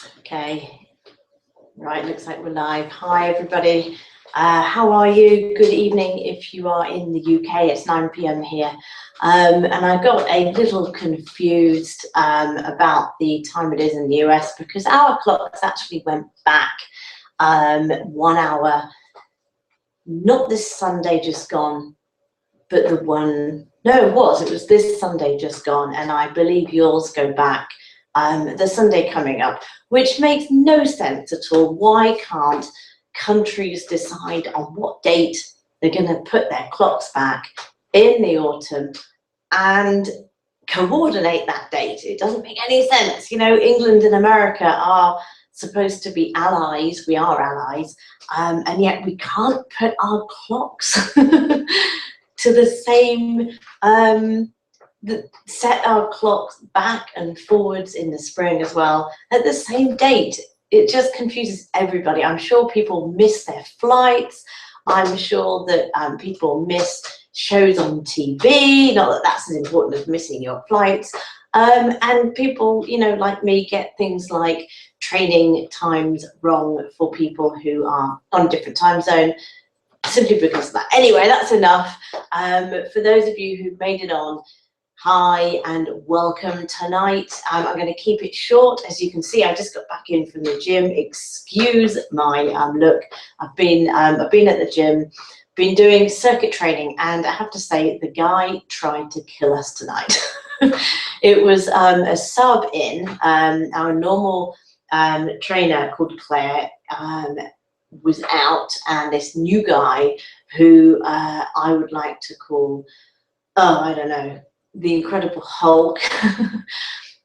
Okay, right, looks like we're live. Hi everybody, how are you? Good evening if you are in the UK. It's 9 p.m. here, and I got a little confused about the time it is in the US because our clocks actually went back 1 hour, not this Sunday just gone, but the one, no, it was this Sunday just gone, and I believe yours go back the Sunday coming up, which makes no sense at all. Why can't countries decide on what date they're going to put their clocks back in the autumn and coordinate that date? It doesn't make any sense. You know, England and America are supposed to be allies. We are allies, and yet we can't put our clocks to the same set our clocks back and forwards in the spring as well at the same date. It just confuses everybody. I'm sure people miss their flights. I'm sure that people miss shows on TV. Not that that's as important as missing your flights. And people, you know, like me, get things like training times wrong for people who are on a different time zone, simply because of that. Anyway, that's enough. For those of you who've made it on, hi and welcome tonight. I'm going to keep it short. As you can see, I just got back in from the gym. Excuse my look. I've been at the gym, been doing circuit training, and I have to say the guy tried to kill us tonight. It was a sub in. Our normal trainer called Claire was out, and this new guy who I would like to call, oh, I don't know, the Incredible Hulk,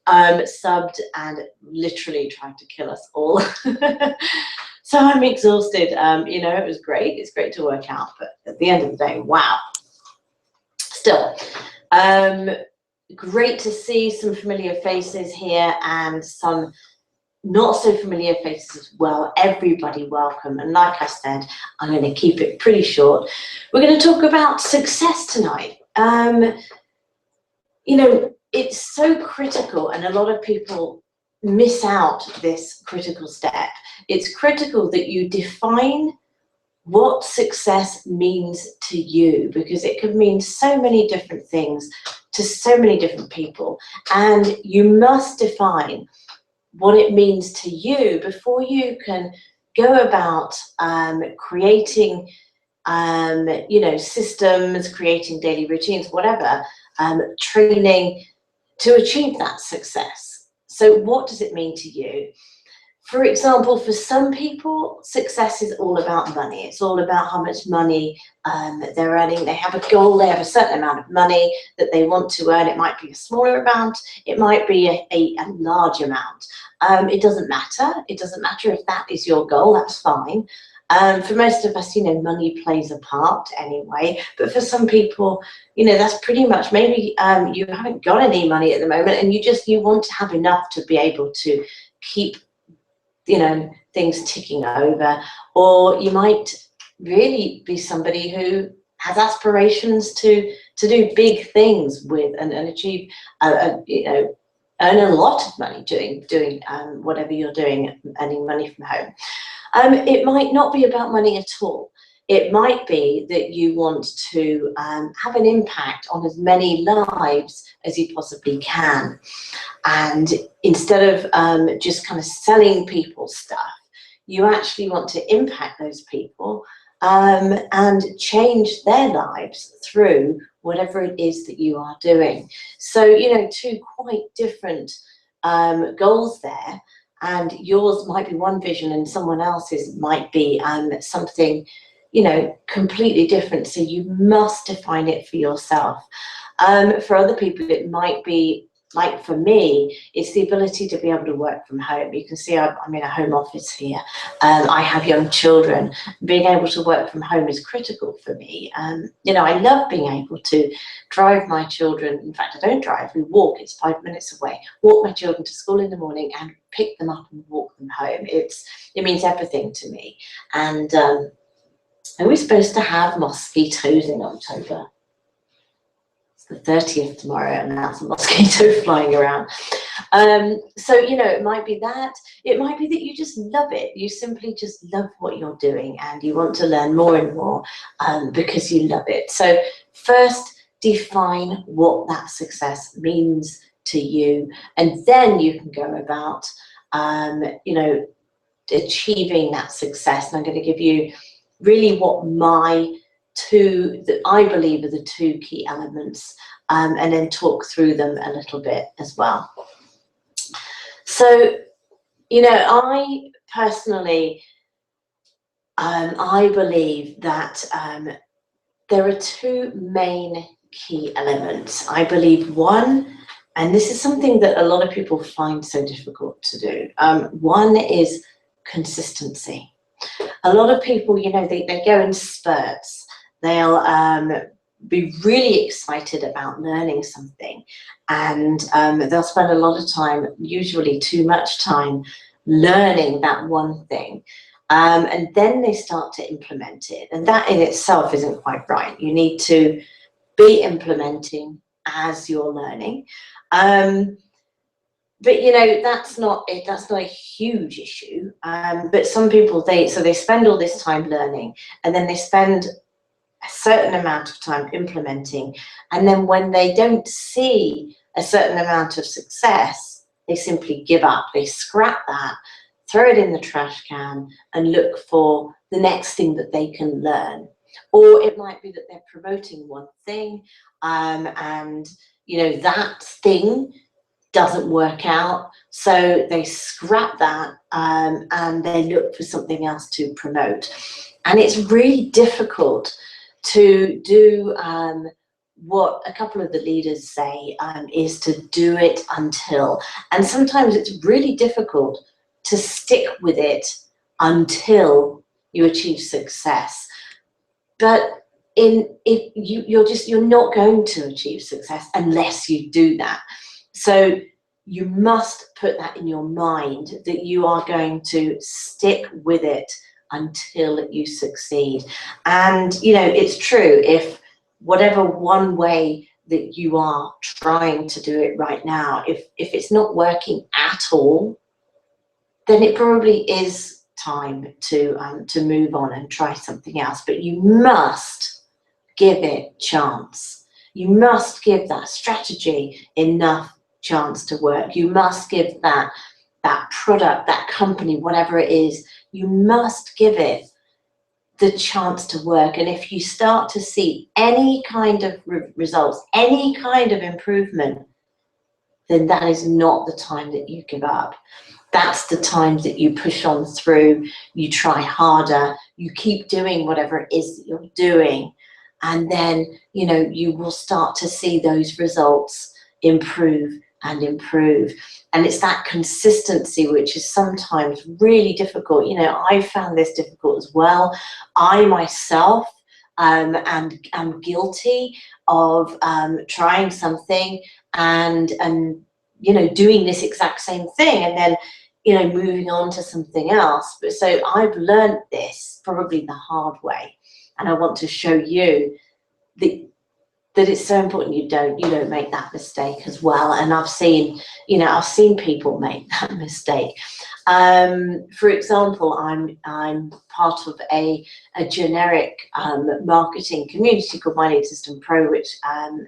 subbed and literally tried to kill us all. So I'm exhausted. You know, it was great. It's great to work out, but at the end of the day, wow. Still, great to see some familiar faces here and some not so familiar faces as well. Everybody welcome. And like I said, I'm going to keep it pretty short. We're going to talk about success tonight. You know, it's so critical, and a lot of people miss out this critical step. It's critical that you define what success means to you, because it could mean so many different things to so many different people. And you must define what it means to you before you can go about creating you know, systems, creating daily routines, whatever, training to achieve that success. So what does it mean to you? For example, for some people, success is all about money. It's all about how much money they're earning. They have a goal, they have a certain amount of money that they want to earn. It might be a smaller amount, it might be a large amount. It doesn't matter. It doesn't matter if that is your goal, that's fine. For most of us, you know, money plays a part anyway, but for some people, you know, that's pretty much, maybe you haven't got any money at the moment and you want to have enough to be able to keep, you know, things ticking over. Or you might really be somebody who has aspirations to do big things with and achieve, you know, earn a lot of money doing whatever you're doing, earning money from home. It might not be about money at all. It might be that you want to have an impact on as many lives as you possibly can. And instead of just kind of selling people stuff, you actually want to impact those people and change their lives through whatever it is that you are doing. So, you know, two quite different goals there. And yours might be one vision and someone else's might be something, you know, completely different. So you must define it for yourself. For other people, it might be, like for me, it's the ability to be able to work from home. You can see I'm in a home office here. I have young children. Being able to work from home is critical for me. You know, I love being able to drive my children. In fact, I don't drive, we walk, it's 5 minutes away. Walk my children to school in the morning and pick them up and walk them home. It means everything to me. And are we supposed to have mosquitoes in October? The 30th tomorrow, and that's a mosquito flying around. So, you know, it might be that. It might be that you just love it. You simply just love what you're doing and you want to learn more and more because you love it. So first, define what that success means to you, and then you can go about, you know, achieving that success. And I'm going to give you really what that I believe are the two key elements, and then talk through them a little bit as well. So, you know, I personally, I believe that there are two main key elements. I believe one, and this is something that a lot of people find so difficult to do. One is consistency. A lot of people, you know, they go in spurts. They'll be really excited about learning something, and they'll spend a lot of time, usually too much time, learning that one thing. And then they start to implement it. And that in itself isn't quite right. You need to be implementing as you're learning. But you know, that's not a huge issue. But some people, they spend all this time learning, and then they spend a certain amount of time implementing, and then when they don't see a certain amount of success, they simply give up. They scrap that, throw it in the trash can, and look for the next thing that they can learn. Or it might be that they're promoting one thing, and you know, that thing doesn't work out, so they scrap that, and they look for something else to promote. And it's really difficult to do what a couple of the leaders say, is to do it until. And sometimes it's really difficult to stick with it until you achieve success. But you're not going to achieve success unless you do that. So you must put that in your mind, that you are going to stick with it until you succeed. And you know, it's true, if whatever one way that you are trying to do it right now, if it's not working at all, then it probably is time to move on and try something else. But you must give it chance. You must give that strategy enough chance to work. You must give that product, that company, whatever it is, you must give it the chance to work. And if you start to see any kind of results, any kind of improvement, then that is not the time that you give up. That's the time that you push on through, you try harder, you keep doing whatever it is that you're doing, and then, you know, you will start to see those results improve and improve. And it's that consistency which is sometimes really difficult. You know, I found this difficult as well. I myself am guilty of trying something and you know, doing this exact same thing, and then, you know, moving on to something else. But so I've learned this probably the hard way, and I want to show you that it's so important you don't make that mistake as well. And I've seen people make that mistake. For example, I'm part of a generic marketing community called My Lead System Pro, which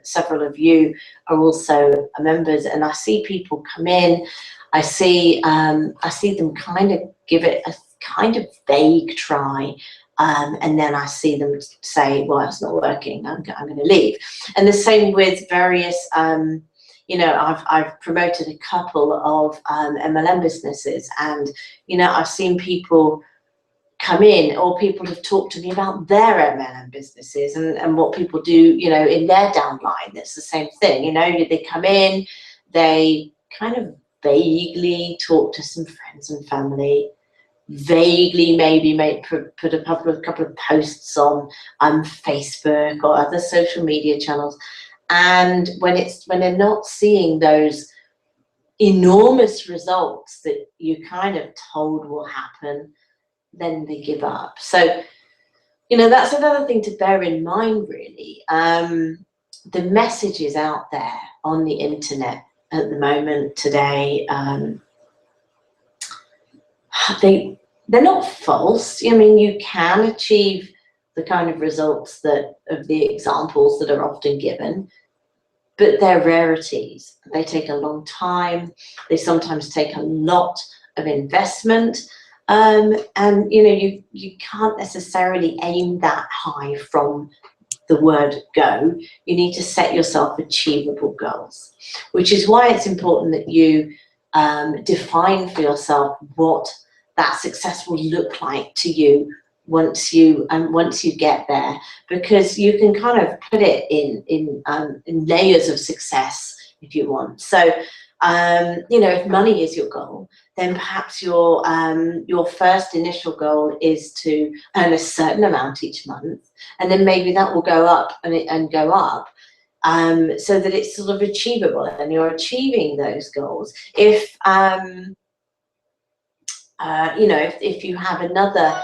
several of you are also members. And I see people come in. I see them kind of give it a kind of vague try. And then I see them say, well, it's not working, I'm going to leave. And the same with various, you know, I've promoted a couple of MLM businesses, and, you know, I've seen people come in, or people have talked to me about their MLM businesses and what people do, you know, in their downline. It's the same thing, you know, they come in, they kind of vaguely talk to some friends and family, vaguely maybe put a couple of posts on Facebook or other social media channels, and when they're not seeing those enormous results that you kind of told will happen, then they give up. So, you know, that's another thing to bear in mind, really. The message is out there on the internet at the moment today, they're not false. I mean, you can achieve the kind of results that of the examples that are often given, but they're rarities. They take a long time. They sometimes take a lot of investment. And you can't necessarily aim that high from the word go. You need to set yourself achievable goals, which is why it's important that you define for yourself what that success will look like to you once you get there, because you can kind of put it in layers of success if you want. So if money is your goal, then perhaps your first initial goal is to earn a certain amount each month, and then maybe that will go up and go up, so that it's sort of achievable and you're achieving those goals. If if you have another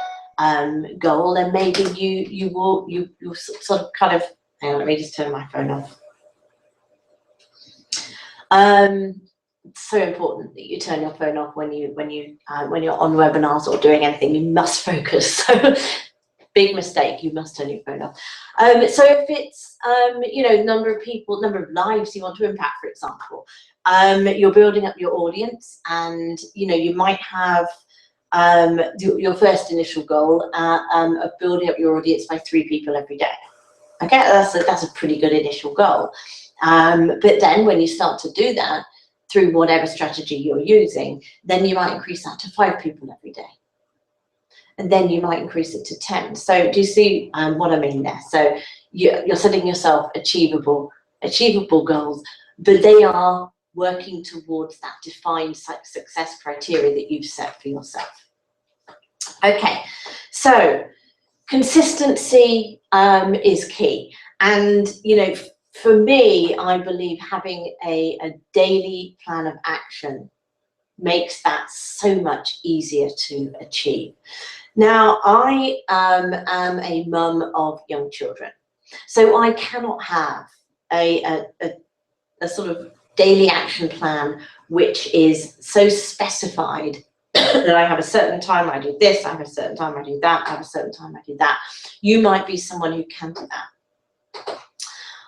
goal, then maybe you sort of kind of, hang on, let me just turn my phone off. It's so important that you turn your phone off when you're on webinars or doing anything. You must focus. So big mistake, you must turn your phone off. So if it's number of people, number of lives you want to impact, for example, you're building up your audience, and you might have your first initial goal of building up your audience by 3 people every day. Okay, that's a pretty good initial goal. But then when you start to do that through whatever strategy you're using, then you might increase that to 5 people every day. And then you might increase it to 10. So do you see what I mean there? So you're setting yourself achievable goals, but they are working towards that defined success criteria that you've set for yourself. Okay, so consistency is key. And, for me, I believe having a daily plan of action makes that so much easier to achieve. Now, I am a mum of young children, so I cannot have a sort of daily action plan which is so specified that I have a certain time I do this, I have a certain time I do that, I have a certain time I do that. You might be someone who can do that,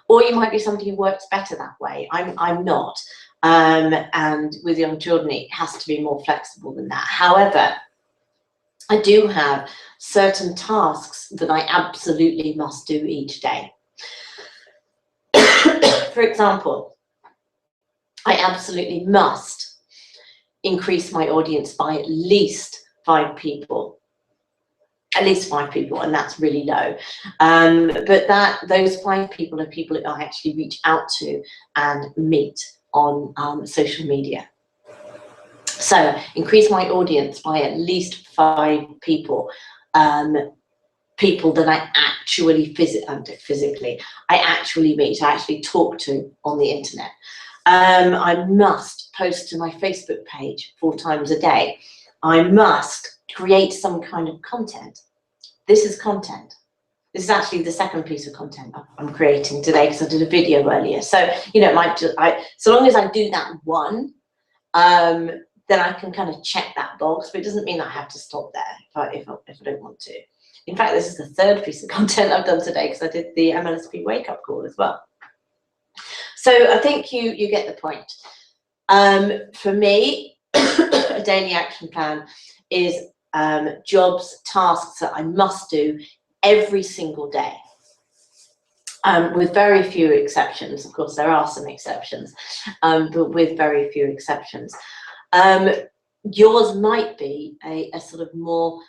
or you might be somebody who works better that way. I'm not, and with young children it has to be more flexible than that. However, I do have certain tasks that I absolutely must do each day. For example, I absolutely must increase my audience by at least 5 people. At least 5 people, and that's really low. But those 5 people are people that I actually reach out to and meet on social media. So increase my audience by at least 5 people, people that I actually physically, I actually meet, I actually talk to on the internet. I must post to my Facebook page 4 times a day. I must create some kind of content. This is content. This is actually the second piece of content I'm creating today, because I did a video earlier. So, so long as I do that one, then I can kind of check that box, but it doesn't mean I have to stop there if I don't want to. In fact, this is the 3rd piece of content I've done today, because I did the MLSP wake-up call as well. So I think you get the point. For me, a daily action plan is jobs, tasks that I must do every single day, with very few exceptions. Of course, there are some exceptions, but with very few exceptions. Yours might be a sort of more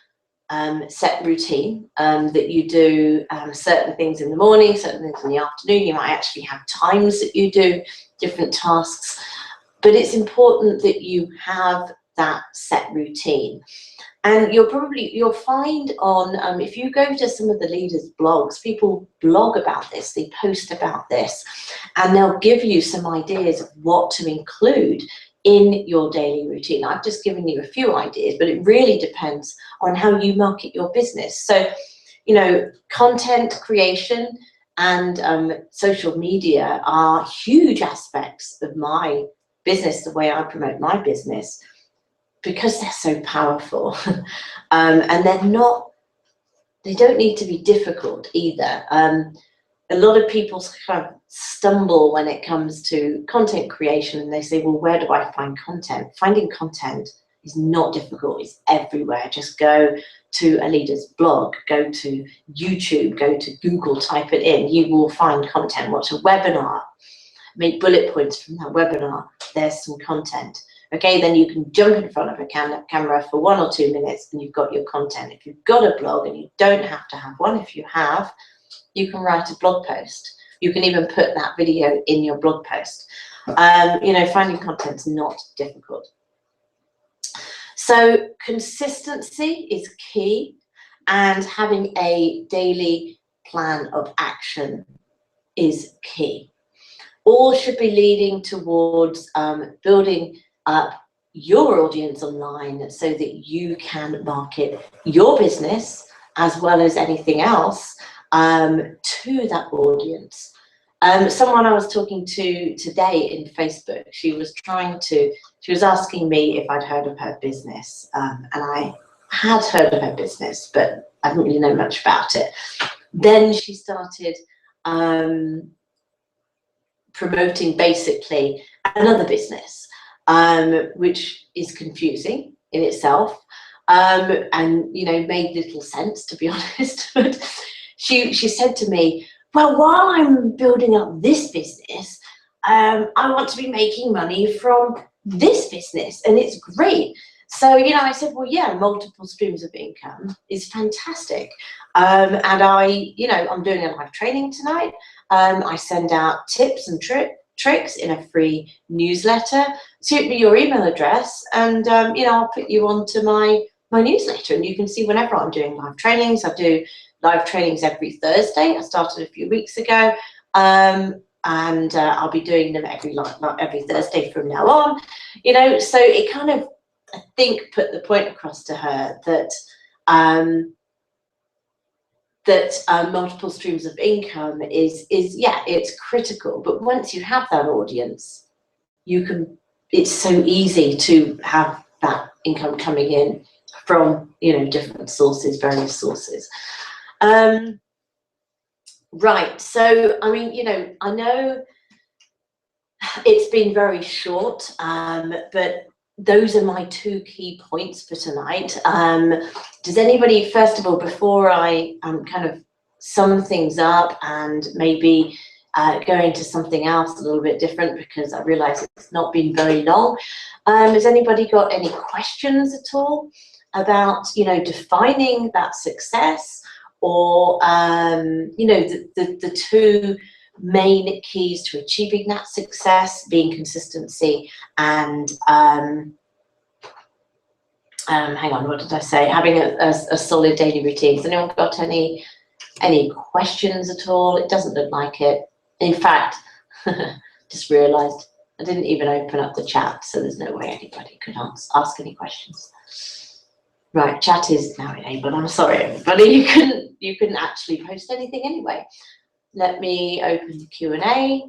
set routine, that you do certain things in the morning, certain things in the afternoon. You might actually have times that you do different tasks, but it's important that you have that set routine. And you'll find on, if you go to some of the leaders' blogs, people blog about this, they post about this, and they'll give you some ideas of what to include in your daily routine. I've just given you a few ideas, but it really depends on how you market your business. So, content creation and social media are huge aspects of my business the way I promote my business, because they're so powerful. And they don't need to be difficult either. A lot of people kind of stumble when it comes to content creation, and they say, well, where do I find content? Finding content is not difficult, it's everywhere. Just go to a leader's blog, go to YouTube, go to Google, type it in, you will find content. Watch a webinar, make bullet points from that webinar, there's some content. Okay, then you can jump in front of a camera for 1 or 2 minutes and you've got your content. If you've got a blog, and you don't have to have one, if you have, you can write a blog post. You can even put that video in your blog post. You know, finding content's not difficult. So consistency is key, and having a daily plan of action is key. All should be leading towards building up your audience online so that you can market your business as well as anything else to that audience. Someone I was talking to today in Facebook, she was asking me if I'd heard of her business, and I had heard of her business, but I didn't really know much about it. Then she started promoting basically another business, which is confusing in itself, and you know, made little sense, to be honest. But she said to me, well, while I'm building up this business, I want to be making money from this business, and it's great. So, you know, I said, well, yeah, multiple streams of income is fantastic. And you know, I'm doing a live training tonight. I send out tips and tricks in a free newsletter. Shoot me your email address, and you know, I'll put you onto my newsletter, and you can see whenever I'm doing live trainings. I do live trainings every Thursday. I started a few weeks ago, and I'll be doing them every Thursday from now on. You know, so it kind of, I think, put the point across to her that multiple streams of income is yeah, it's critical. But once you have that audience, it's so easy to have that income coming in from, you know, different sources, various sources. Right, so I mean, you know, I know it's been very short, but those are my 2 key points for tonight. Does anybody, first of all, before I kind of sum things up and maybe go into something else a little bit different, because I realise it's not been very long, has anybody got any questions at all about, you know, defining that success, or you know, the 2 main keys to achieving that success being consistency and hang on, what did I say? Having a solid daily routine. Has anyone got any questions at all? It doesn't look like it. In fact, just realized I didn't even open up the chat, so there's no way anybody could ask any questions. Right, chat is now enabled. I'm sorry, everybody. You couldn't actually post anything anyway. Let me open the Q&A,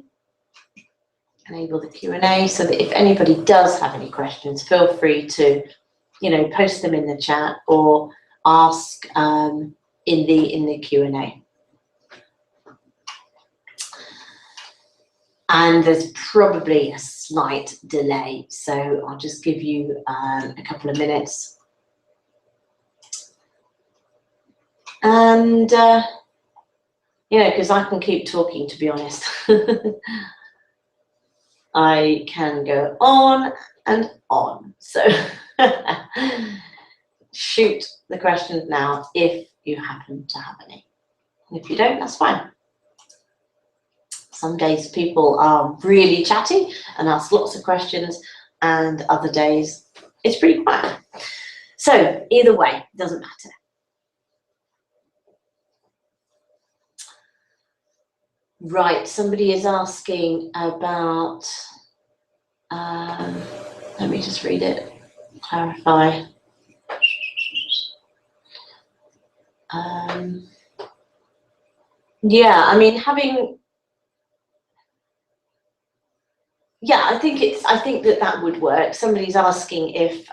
enable the Q&A, so that if anybody does have any questions, feel free to, you know, post them in the chat or ask in the Q&A. And there's probably a slight delay, so I'll just give you a couple of minutes. And you know, because I can keep talking, to be honest. I can go on and on. So shoot the questions now if you happen to have any. And if you don't, that's fine. Some days people are really chatty and ask lots of questions, and other days it's pretty quiet. So either way, it doesn't matter. Right, somebody is asking about, let me just read it, clarify. Yeah, I mean, yeah, I think that would work. Somebody's asking if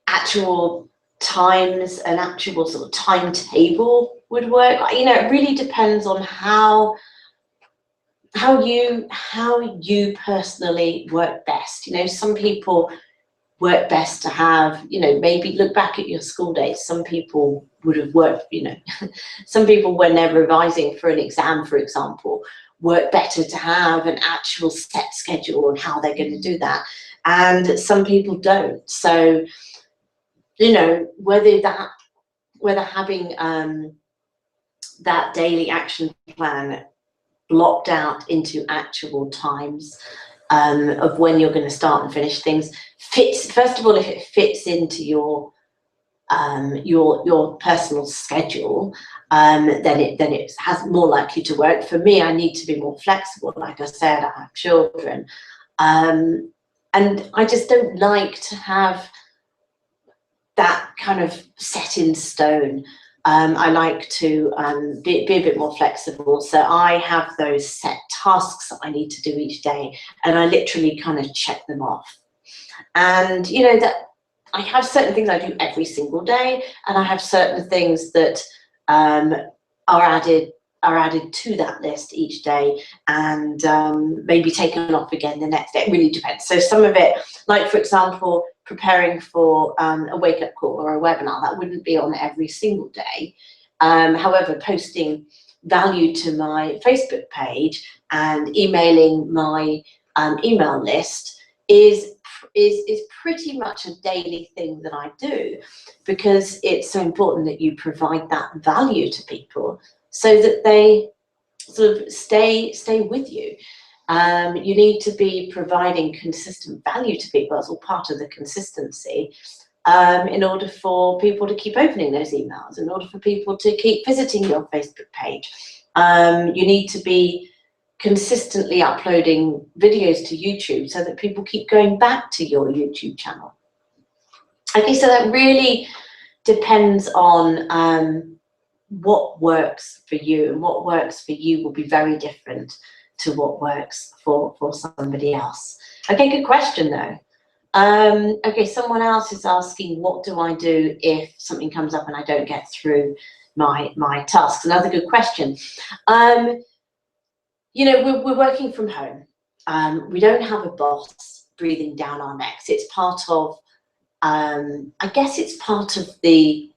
actual times, an actual sort of timetable would work. You know, it really depends on how you personally work best. You know, some people work best to have, you know, maybe look back at your school days. Some people would have worked, you know, some people when they're revising for an exam, for example, work better to have an actual set schedule on how they're going to do that. And some people don't. So, you know, whether having that daily action plan blocked out into actual times of when you're going to start and finish things fits, first of all, if it fits into your personal schedule, then it has more likely to work. For me, I need to be more flexible. Like I said, I have children, and I just don't like to have that kind of set in stone. I like to be a bit more flexible. So I have those set tasks that I need to do each day, and I literally kind of check them off. And, you know, that I have certain things I do every single day, and I have certain things that are added to that list each day, and maybe taken off again the next day. It really depends. So some of it, like for example, preparing for a wake-up call or a webinar, that wouldn't be on every single day. However, posting value to my Facebook page and emailing my email list is pretty much a daily thing that I do, because it's so important that you provide that value to people so that they sort of stay with you. You need to be providing consistent value to people. That's all part of the consistency, in order for people to keep opening those emails, in order for people to keep visiting your Facebook page. You need to be consistently uploading videos to YouTube so that people keep going back to your YouTube channel. Okay, so that really depends on what works for you, and what works for you will be very different to what works for somebody else. Okay, good question though. Okay, someone else is asking, what do I do if something comes up and I don't get through my tasks? Another good question. You know, we're working from home. We don't have a boss breathing down our necks. It's part of, I guess it's part of the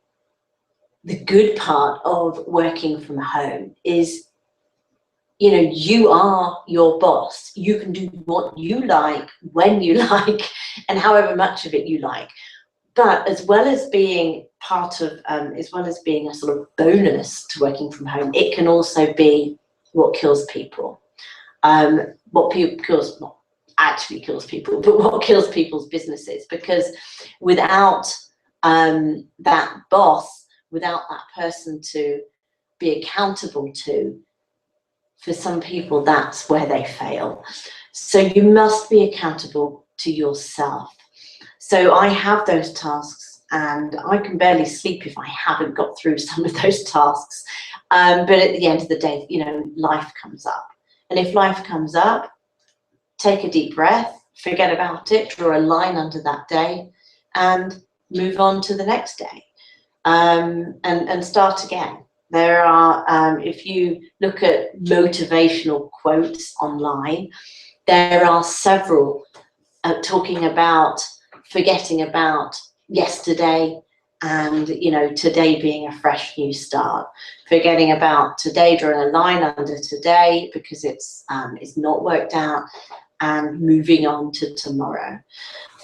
good part of working from home is, you know, you are your boss. You can do what you like, when you like, and however much of it you like. But as well as being part of, as well as being a sort of bonus to working from home, it can also be what kills people. What kills, not actually kills people, but what kills people's businesses. Because without that boss, without that person to be accountable to, for some people, that's where they fail. So you must be accountable to yourself. So I have those tasks, and I can barely sleep if I haven't got through some of those tasks. But at the end of the day, you know, life comes up. And if life comes up, take a deep breath, forget about it, draw a line under that day, and move on to the next day, and start again. There are, if you look at motivational quotes online, there are several talking about forgetting about yesterday, and, you know, today being a fresh new start. Forgetting about today, drawing a line under today because it's not worked out, and moving on to tomorrow.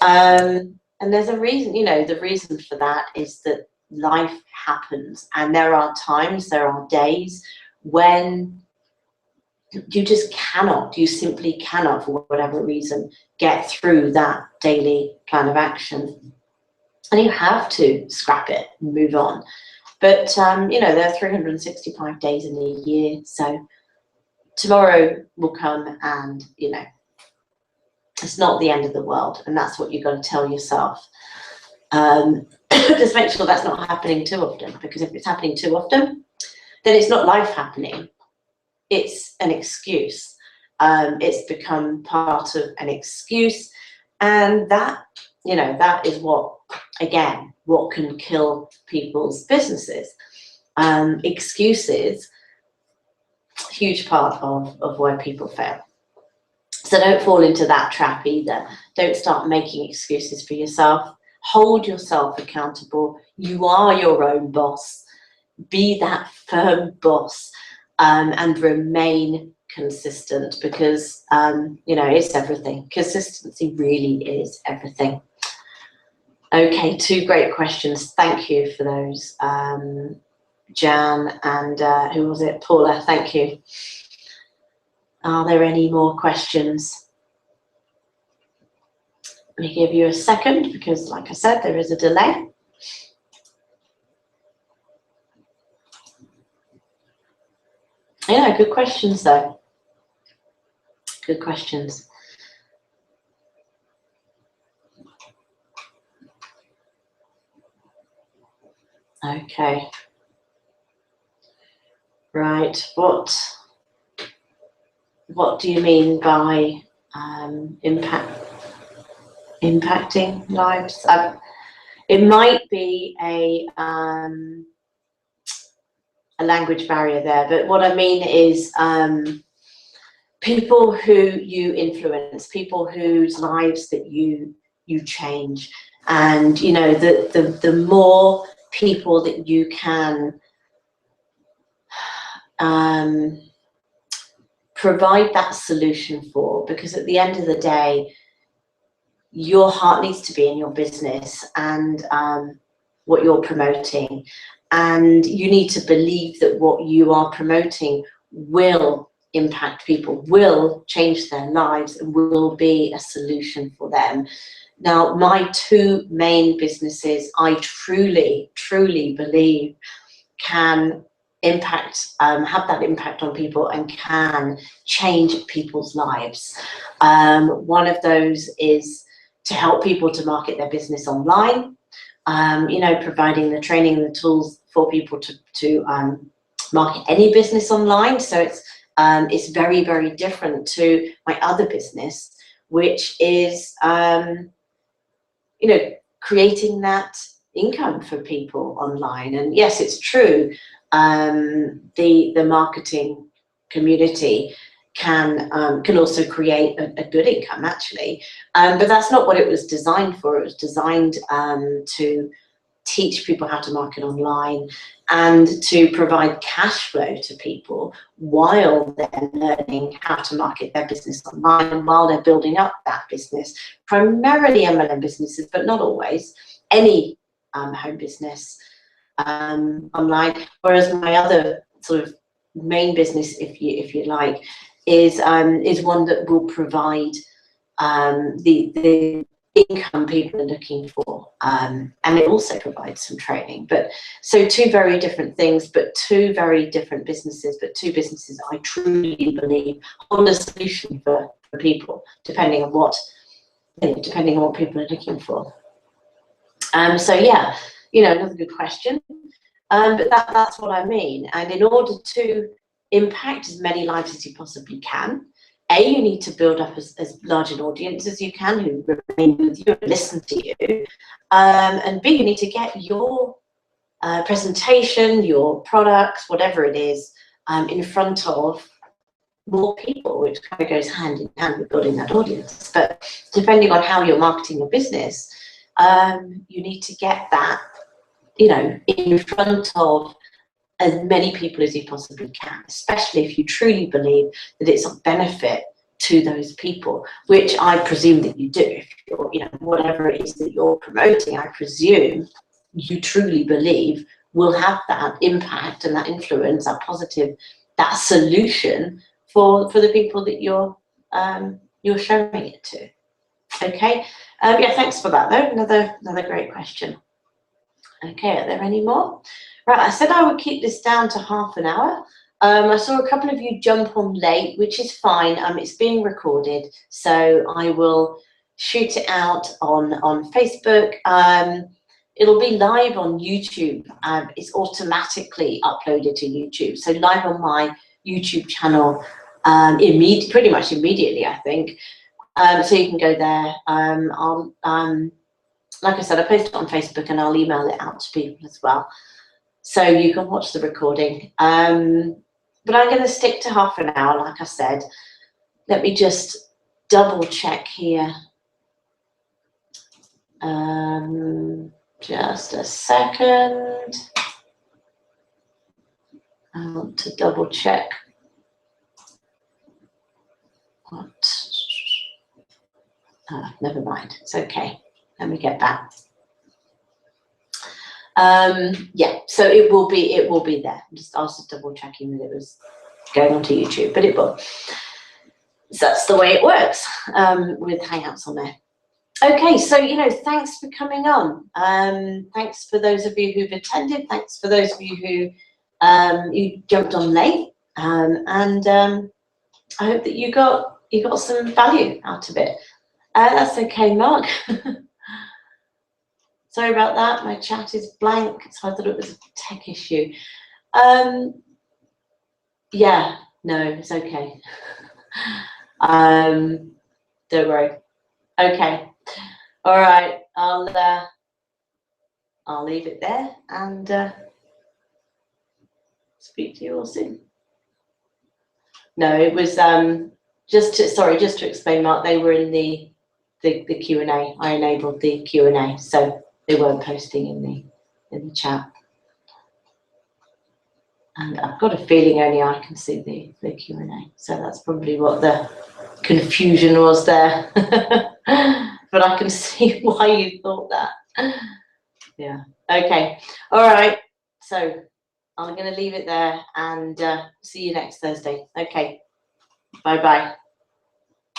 And there's a reason, you know, the reason for that is that life happens, and there are times, there are days when you just cannot, you simply cannot, for whatever reason, get through that daily plan of action. And you have to scrap it and move on. But, you know, there are 365 days in a year, so tomorrow will come, and, you know, it's not the end of the world, and that's what you've got to tell yourself. Just make sure that's not happening too often, because if it's happening too often, then it's not life happening. It's an excuse. It's become part of an excuse, and that, you know, that is what, again, what can kill people's businesses. Excuses, huge part of why people fail. So don't fall into that trap either. Don't start making excuses for yourself. Hold yourself accountable. You are your own boss. Be that firm boss, and remain consistent, because you know, it's everything. Consistency really is everything. Okay, 2 great questions. Thank you for those, Jan and who was it? Paula. Thank you. Are there any more questions? Let me give you a second, because like I said, there is a delay. Yeah, good questions though. Good questions. Okay. Right. What do you mean by impacting lives? It might be a language barrier there, but what I mean is people who you influence, people whose lives that you change, and you know, the more people that you can provide that solution for, because at the end of the day, your heart needs to be in your business and what you're promoting, and you need to believe that what you are promoting will impact people, will change their lives, and will be a solution for them. Now, my 2 main businesses, I truly believe can impact, have that impact on people and can change people's lives. One of those is to help people to market their business online, you know, providing the training and the tools for people to market any business online. So it's very, very different to my other business, which is, you know, creating that income for people online. And yes, it's true, the marketing community can also create a good income, actually, but that's not what it was designed for. It was designed to teach people how to market online and to provide cash flow to people while they're learning how to market their business online, and while they're building up that business, primarily MLM businesses, but not always, any home business online. Whereas my other sort of main business, if you like, is one that will provide the income people are looking for, and it also provides some training. But so 2 very different things, but 2 very different businesses, but 2 businesses I truly believe hold a solution for people, depending on what people are looking for. So yeah, you know, another good question. But that's what I mean. And in order to impact as many lives as you possibly can, A, you need to build up as large an audience as you can who remain with you and listen to you. And B, you need to get your presentation, your products, whatever it is, in front of more people, which kind of goes hand in hand with building that audience. But depending on how you're marketing your business, you need to get that, you know, in front of as many people as you possibly can, especially if you truly believe that it's of benefit to those people, which I presume that you do. If you're, you know, whatever it is that you're promoting, I presume you truly believe will have that impact and that influence, that positive, that solution for the people that you're showing it to. Okay, yeah, thanks for that though. Another great question. Okay, are there any more? Right, I said I would keep this down to half an hour. I saw a couple of you jump on late, which is fine. It's being recorded, so I will shoot it out on Facebook. It'll be live on YouTube. It's automatically uploaded to YouTube. So live on my YouTube channel pretty much immediately, I think. So you can go there. I'll, like I said, I post it on Facebook and I'll email it out to people as well. So you can watch the recording. But I'm going to stick to half an hour, like I said. Let me just double check here. Just a second. I want to double check what. Never mind. It's okay. Let me get back. Yeah, so it will be there. I was just double checking that it was going onto YouTube, but it will. So that's the way it works with Hangouts on there. Okay, so thanks for coming on. Thanks for those of you who've attended. Thanks for those of you who you jumped on late, and I hope that you got some value out of it. That's okay, Mark. Sorry about that. My chat is blank, so I thought it was a tech issue. Yeah, no, it's okay. Don't worry. Okay. All right. I'll leave it there and speak to you all soon. No, it was just to explain, Mark. They were in the Q&A. I enabled the Q&A, so they weren't posting in the chat. And I've got a feeling only I can see the Q&A, so that's probably what the confusion was there. But I can see why you thought that. Yeah. Okay. All right. So I'm going to leave it there and see you next Thursday. Okay. Bye-bye.